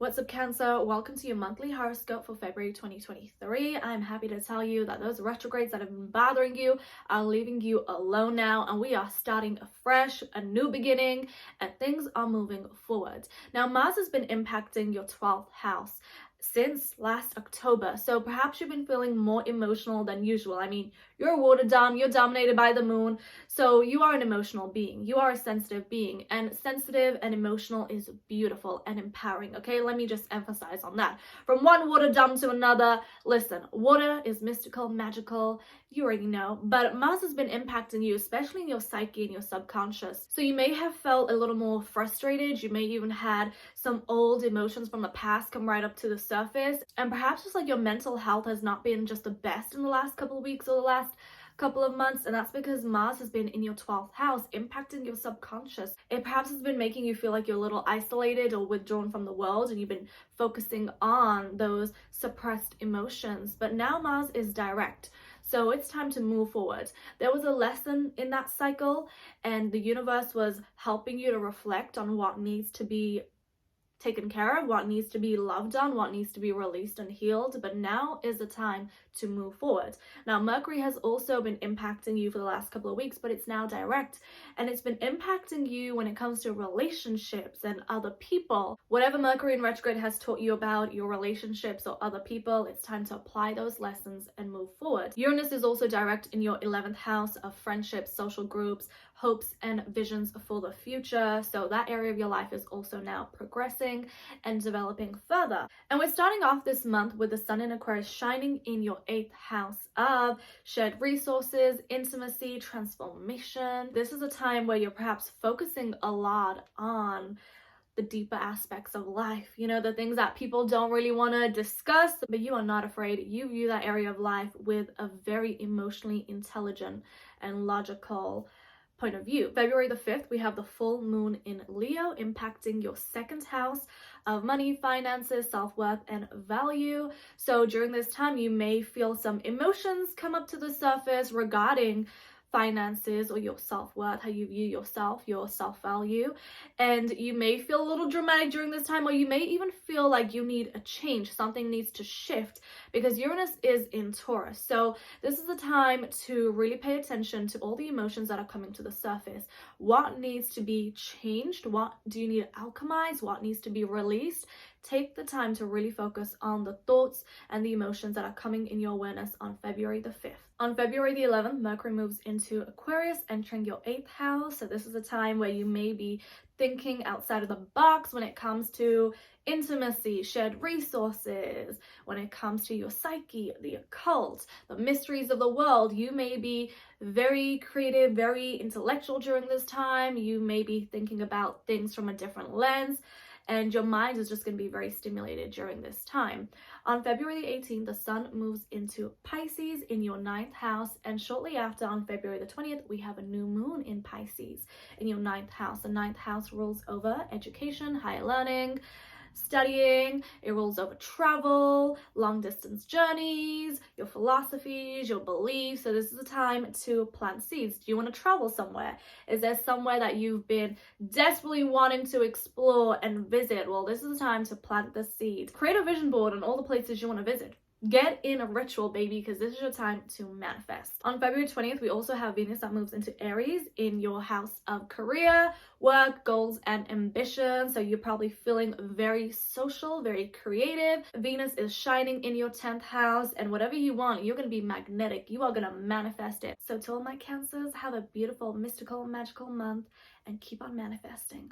What's up, Cancer? Welcome to your monthly horoscope for February 2023. I'm happy to tell you that those retrogrades that have been bothering you are leaving you alone now, and we are starting afresh, a new beginning, and things are moving forward. Now, Mars has been impacting your 12th house since last October, so perhaps you've been feeling more emotional than usual. I mean, you're a water dom, you're dominated by the moon, so you are an emotional being. You are a sensitive being, and sensitive and emotional is beautiful and empowering, okay? Let me just emphasize on that. From one water dom to another, listen, water is mystical, magical, you already know, but Mars has been impacting you, especially in your psyche and your subconscious. So you may have felt a little more frustrated. You may even had some old emotions from the past come right up to the surface, and perhaps just like your mental health has not been just the best in the last couple of weeks or the last couple of months, and that's because Mars has been in your 12th house, impacting your subconscious. It perhaps has been making you feel like you're a little isolated or withdrawn from the world, and you've been focusing on those suppressed emotions. But now Mars is direct, so it's time to move forward. There was a lesson in that cycle, and the universe was helping you to reflect on what needs to be taken care of, what needs to be loved on, what needs to be released and healed. But now is the time to move forward. Now, Mercury has also been impacting you for the last couple of weeks, but it's now direct, and it's been impacting you when it comes to relationships and other people. Whatever Mercury in retrograde has taught you about your relationships or other people, it's time to apply those lessons and move forward. Uranus is also direct in your 11th house of friendships, social groups, hopes and visions for the future. So that area of your life is also now progressing and developing further. And we're starting off this month with the Sun in Aquarius shining in your 8th house of shared resources, intimacy, transformation. This is a time where you're perhaps focusing a lot on the deeper aspects of life, the things that people don't really want to discuss, but you are not afraid. You view that area of life with a very emotionally intelligent and logical point of view. February the 5th, we have the full moon in Leo impacting your 2nd house of money, finances, self-worth, and value. So during this time, you may feel some emotions come up to the surface regarding finances or your self-worth, how you view yourself, your self-value, and you may feel a little dramatic during this time, or you may even feel like you need a change. Something needs to shift because Uranus is in Taurus. So this is the time to really pay attention to all the emotions that are coming to the surface. What needs to be changed? What do you need to alchemize? What needs to be released? Take the time to really focus on the thoughts and the emotions that are coming in your awareness on February the 5th. On February the 11th, Mercury moves into Aquarius, entering your 8th house. So this is a time where you may be thinking outside of the box when it comes to intimacy, shared resources, when it comes to your psyche, the occult, the mysteries of the world. You may be very creative, very intellectual during this time. You may be thinking about things from a different lens, and your mind is just going to be very stimulated during this time. On February the 18th, the Sun moves into Pisces in your 9th house, and shortly after, on February the 20th, we have a new moon in Pisces in your 9th house. The 9th house rules over education, higher learning, studying. It rules over travel, long distance journeys, your philosophies, your beliefs. So this is a time to plant seeds. Do you want to travel somewhere? Is there somewhere that you've been desperately wanting to explore and visit? Well, this is the time to plant the seed. Create a vision board on all the places you want to visit. Get in a ritual, baby, because this is your time to manifest. On February 20th, we also have Venus that moves into Aries in your house of career, work, goals, and ambition. So you're probably feeling very social, very creative. Venus is shining in your 10th house, and whatever you want, you're going to be magnetic. You are going to manifest it. So to all my Cancers, have a beautiful, mystical, magical month, and keep on manifesting.